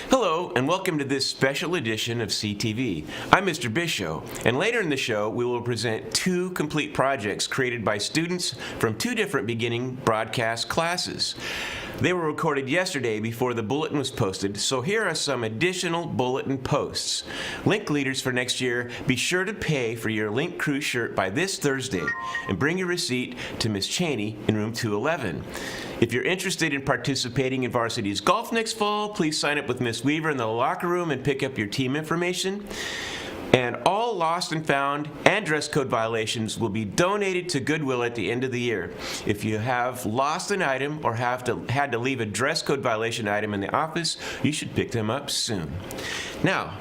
Hello, and welcome to this special edition of CTV. I'm Mr. Bisho, and later in the show, we will present two complete projects created by students from two different beginning broadcast classes. They were recorded yesterday before the bulletin was posted, so here are some additional bulletin posts. Link leaders for next year, be sure to pay for your Link Crew shirt by this Thursday, and bring your receipt to Miss Cheney in room 211. If you're interested in participating in Varsity's golf next fall, please sign up with Miss Weaver in the locker room and pick up your team information. And all lost and found and dress code violations will be donated to Goodwill at the end of the year. If you have lost an item or had to leave a dress code violation item in the office, you should pick them up soon. Now,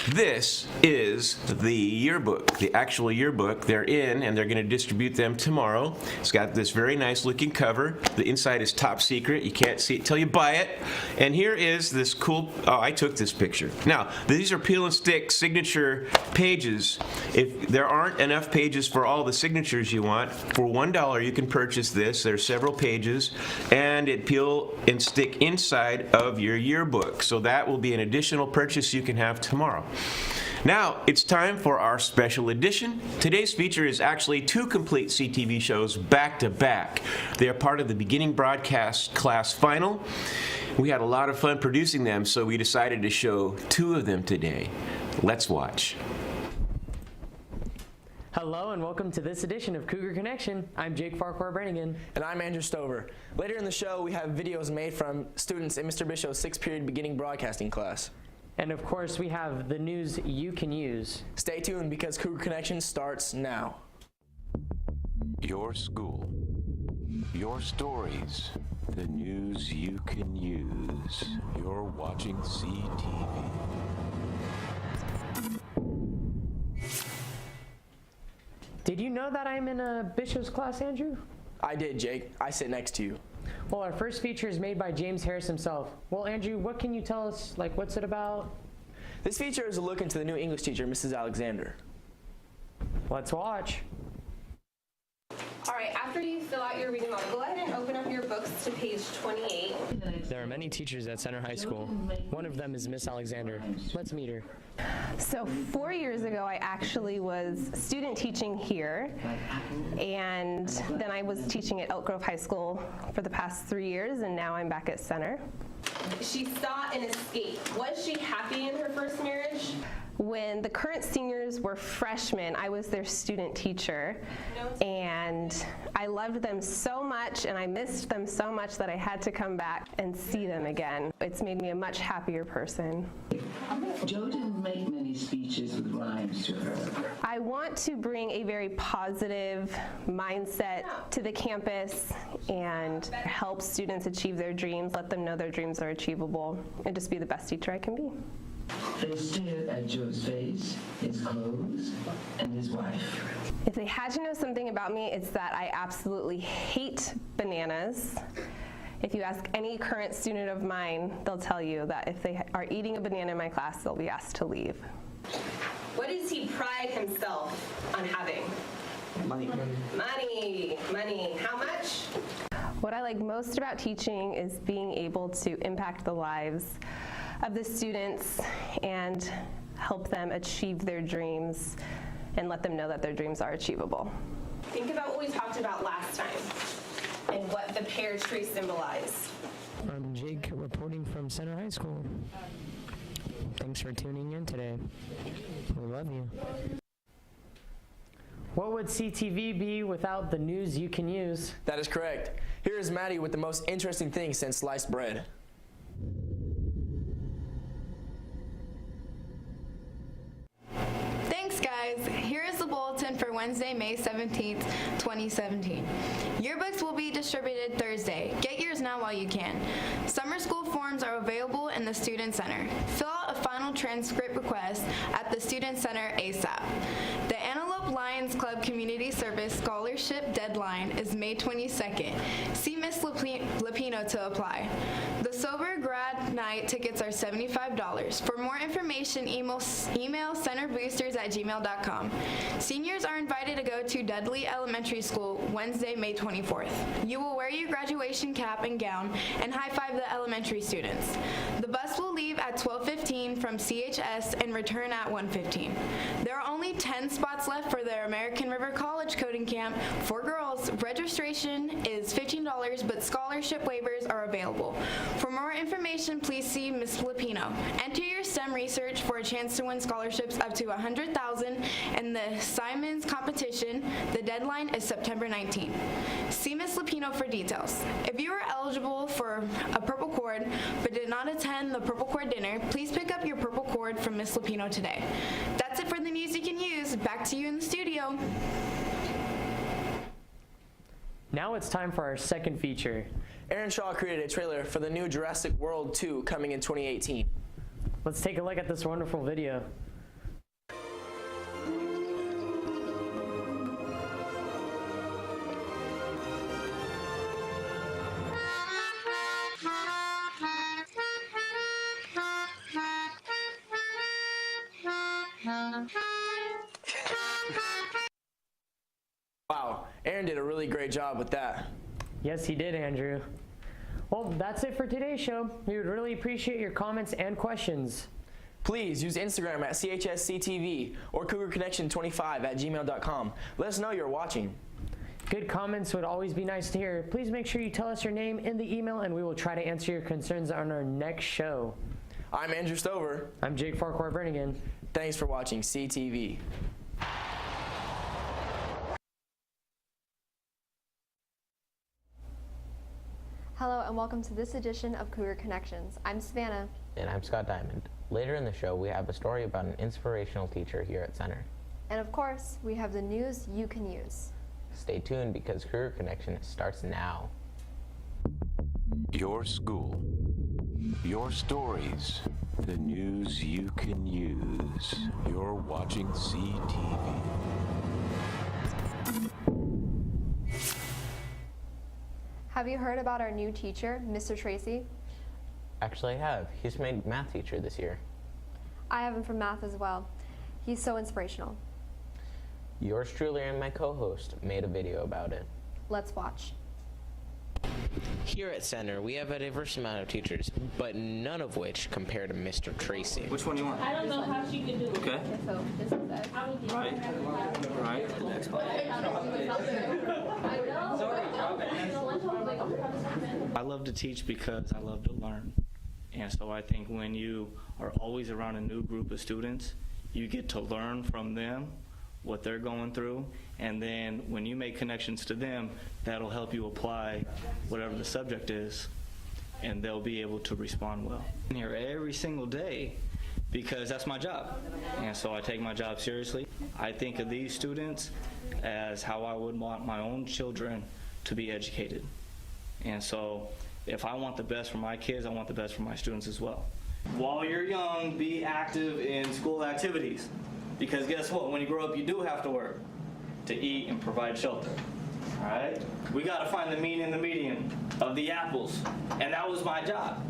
this is the yearbook, the actual yearbook. They're in, and they're going to distribute them tomorrow. It's got this very nice looking cover. The inside is top secret. You can't see it till you buy it. And here is this cool, I took this picture. Now, these are peel and stick signature pages. If there aren't enough pages for all the signatures you want, for $1 you can purchase this. There's several pages, and it peel and stick inside of your yearbook. So that will be an additional purchase you can have tomorrow. Now, it's time for our special edition. Today's feature is actually two complete CTV shows back to back. They are part of the beginning broadcast class final. We had a lot of fun producing them, so we decided to show two of them today. Let's watch. Hello and welcome to this edition of Cougar Connection. I'm Jake Farquhar Brannigan. And I'm Andrew Stover. Later in the show, we have videos made from students in Mr. Bisho's 6th period beginning broadcasting class. And of course, we have the news you can use. Stay tuned because Cougar Connection starts now. Your school, your stories, the news you can use. You're watching CTV. Did you know that I'm in a Bishop's class, Andrew? I did, Jake. I sit next to you. Well, our first feature is made by James Harris himself. Well, Andrew, what can you tell us? What's it about? This feature is a look into the new English teacher, Mrs. Alexander. Let's watch. All right, after you fill out your reading log, go ahead and open up your books to page 28. There are many teachers at Center High School. One of them is Miss Alexander. Let's meet her. So 4 years ago, I actually was student teaching here, and then I was teaching at Elk Grove High School for the past 3 years, and now I'm back at Center. She sought an escape. Was she happy in her first marriage? When the current seniors were freshmen, I was their student teacher, and I loved them so much and I missed them so much that I had to come back and see them again. It's made me a much happier person. Jo didn't make many speeches with rhymes to her. I want to bring a very positive mindset to the campus and help students achieve their dreams, let them know their dreams are achievable, and just be the best teacher I can be. They stared at Joe's face, his clothes, and his wife. If they had to know something about me, it's that I absolutely hate bananas. If you ask any current student of mine, they'll tell you that if they are eating a banana in my class, they'll be asked to leave. What does he pride himself on having? Money. Money. Money. How much? What I like most about teaching is being able to impact the lives of the students and help them achieve their dreams and let them know that their dreams are achievable. Think about what we talked about last time and what the pear tree symbolized. I'm Jake reporting from Center High School. Thanks for tuning in today. We love you. What would CTV be without the news you can use? That is correct. Here is Maddie with the most interesting thing since sliced bread. Thanks, guys. Here is the bulletin for Wednesday, May 17th, 2017. Yearbooks will be distributed Thursday. Get yours now while you can. Summer school forms are available in the Student Center. Fill out a final transcript request at the Student Center ASAP. The Antelope Lions Club Community Service Scholarship deadline is May 22nd. See Ms. Lapino to apply. The Sober Grad tonight, tickets are $75. For more information, email centerboosters@gmail.com. Seniors are invited to go to Dudley Elementary School Wednesday, May 24th. You will wear your graduation cap and gown and high-five the elementary students. The bus will leave at 12:15 from CHS and return at 1:15. There are only 10 spots left for the American River College Coding Camp for girls. Registration is $15, but scholarship waivers are available. For more information, please see Ms. Filipino. Enter your STEM research for a chance to win scholarships up to $100,000 in the Simons competition. The deadline is September 19th. See Ms. Filipino for details. If you are eligible for a purple cord but did not attend the purple cord dinner, please pick up your purple cord from Ms. Filipino today. That's it for the news you can use. Back to you in the studio. Now it's time for our second feature. Aaron Shaw created a trailer for the new Jurassic World 2 coming in 2018. Let's take a look at this wonderful video. Wow, Aaron did a really great job with that. Yes, he did, Andrew. Well, that's it for today's show. We would really appreciate your comments and questions. Please use Instagram at CHSCTV or CougarConnection25@gmail.com. Let us know you're watching. Good comments would always be nice to hear. Please make sure you tell us your name in the email and we will try to answer your concerns on our next show. I'm Andrew Stover. I'm Jake Farquhar Bernigan. Thanks for watching CTV. Hello and welcome to this edition of Cougar Connections. I'm Savannah. And I'm Scott Diamond. Later in the show, we have a story about an inspirational teacher here at Center. And of course, we have the news you can use. Stay tuned because Cougar Connection starts now. Your school, your stories, the news you can use. You're watching CTV. Have you heard about our new teacher, Mr. Tracy? Actually, I have. He's made math teacher this year. I have him from math as well. He's so inspirational. Yours truly and my co-host made a video about it. Let's watch. Here at Center, we have a diverse amount of teachers, but none of which compare to Mr. Tracy. Which one do you want? I don't know how she could do it. Okay. So this is it. Right. Right. The next one. I love to teach because I love to learn. And so I think when you are always around a new group of students, you get to learn from them what they're going through, and then when you make connections to them, that'll help you apply whatever the subject is, and they'll be able to respond well. I'm here every single day because that's my job, and so I take my job seriously. I think of these students as how I would want my own children to be educated, and so if I want the best for my kids, I want the best for my students as well. While you're young, be active in school activities. Because guess what? When you grow up, you do have to work to eat and provide shelter. All right? We got to find the mean in the median of the apples. And that was my job.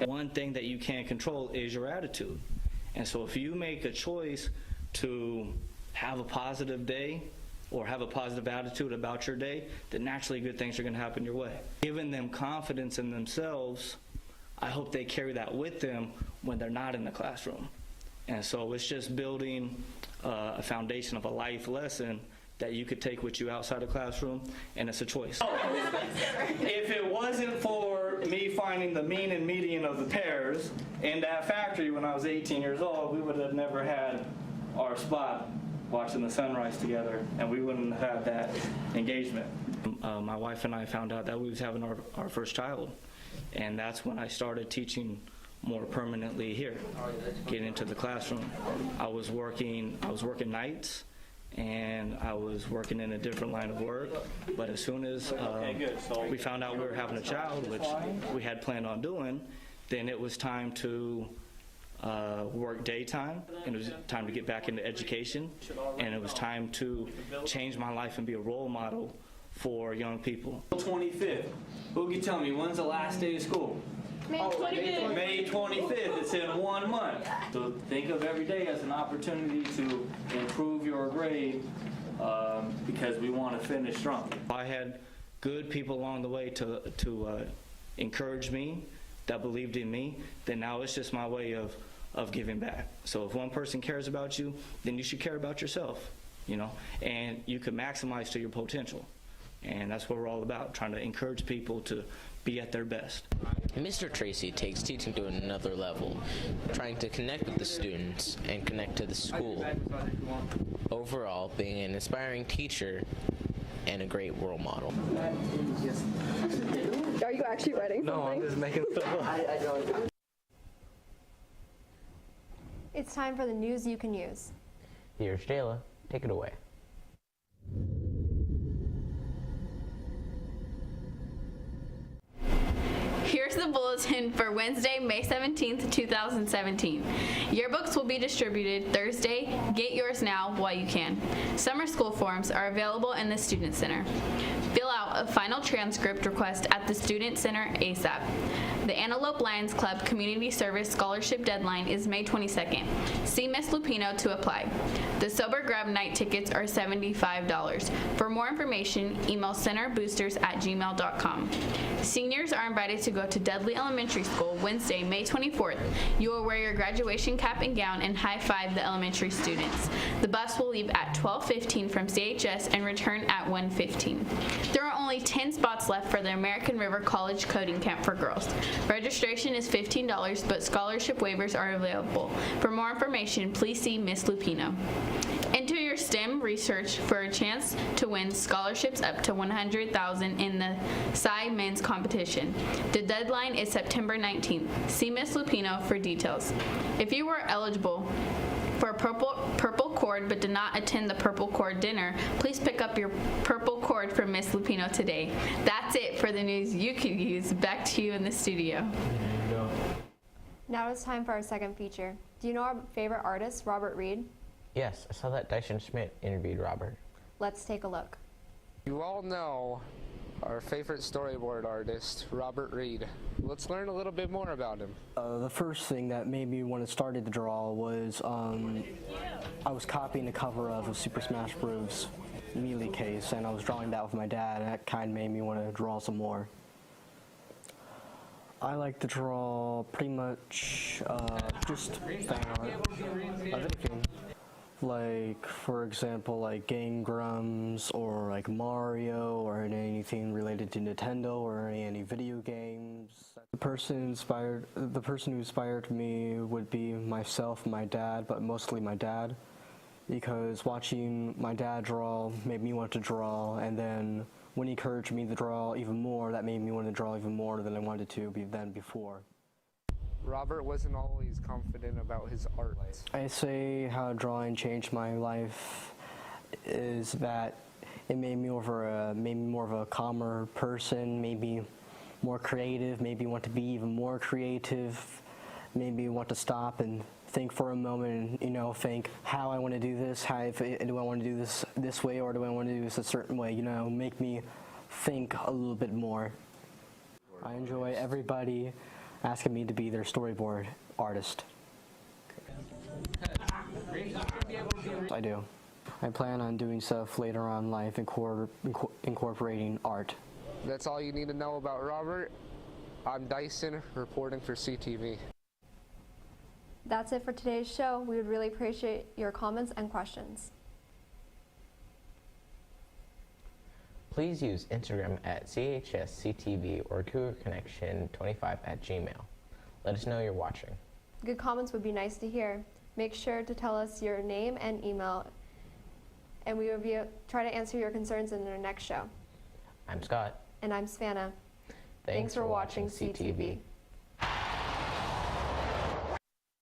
One thing that you can't control is your attitude. And so if you make a choice to have a positive day or have a positive attitude about your day, then naturally good things are going to happen your way. Giving them confidence in themselves, I hope they carry that with them when they're not in the classroom. And so it's just building a foundation of a life lesson that you could take with you outside the classroom, and it's a choice. If it wasn't for me finding the mean and median of the pairs in that factory when I was 18 years old, we would have never had our spot watching the sunrise together, and we wouldn't have had that engagement. My wife and I found out that we was having our first child, and that's when I started teaching more permanently here, getting into the classroom. I was working nights, and I was working in a different line of work, but as soon as we found out we were having a child, which we had planned on doing, then it was time to work daytime, and it was time to get back into education, and it was time to change my life and be a role model for young people. 25th. Who can tell me, when's the last day of school? May 25th. May 25th. It's in 1 month. So think of every day as an opportunity to improve your grade because we want to finish strong. I had good people along the way to encourage me, that believed in me, then now it's just my way of giving back. So if one person cares about you, then you should care about yourself, you know, and you can maximize to your potential. And that's what we're all about, trying to encourage people to be at their best. Mr. Tracy takes teaching to another level, trying to connect with the students and connect to the school. Overall, being an inspiring teacher and a great role model. Are you actually writing something? No, I'm just making stuff up. It's time for the news you can use. Here's Jayla. Take it away. Here's the bulletin for Wednesday, May 17th, 2017. Yearbooks will be distributed Thursday. Get yours now while you can. Summer school forms are available in the Student Center. Fill out a final transcript request at the Student Center ASAP. The Antelope Lions Club Community Service Scholarship deadline is May 22nd. See Ms. Lupino to apply. The Sober Grab night tickets are $75. For more information, email centerboosters@gmail.com. Seniors are invited to go to Dudley Elementary School Wednesday, May 24th. You will wear your graduation cap and gown and high-five the elementary students. The bus will leave at 12:15 from CHS and return at 1:15. There are only 10 spots left for the American River College Coding Camp for girls. Registration is $15, but scholarship waivers are available. For more information, please see Ms. Lupino. Enter your STEM research for a chance to win scholarships up to $100,000 in the Psi Men's competition. The deadline is September 19th. See Ms. Lupino for details. If you were eligible for a purple cord but did not attend the purple cord dinner, please pick up your purple cord from Ms. Lupino today. That's it for the news you could use. Back to you in the studio. Now it's time for our second feature. Do you know our favorite artist, Robert Reed? Yes, I saw that Dyson Schmidt interviewed Robert. Let's take a look. You all know our favorite storyboard artist, Robert Reed. Let's learn a little bit more about him. The first thing that made me want to start to draw was I was copying the cover of a Super Smash Bros. Melee case, and I was drawing that with my dad, and that kind of made me want to draw some more. I like to draw pretty much just fan art of anything. Like, for example, like Game Grumps or like Mario or anything related to Nintendo or any video games. The person who inspired me would be myself, my dad, but mostly my dad, because watching my dad draw made me want to draw, and then when he encouraged me to draw even more, that made me want to draw even more than I wanted to before. Robert wasn't always confident about his art. I say how drawing changed my life is that it made me more of a calmer person, maybe more creative, maybe want to be even more creative, maybe want to stop and think for a moment and, think how I want to do this, do I want to do this way, or do I want to do this a certain way, make me think a little bit more. I enjoy everybody asking me to be their storyboard artist. I do. I plan on doing stuff later on in life, incorporating art. That's all you need to know about Robert. I'm Dyson, reporting for CTV. That's it for today's show. We would really appreciate your comments and questions. Please use Instagram at CHSCTV or CougarConnection25@gmail. Let us know you're watching. Good comments would be nice to hear. Make sure to tell us your name and email, and we will try to answer your concerns in our next show. I'm Scott. And I'm Savannah. Thanks for watching CTV.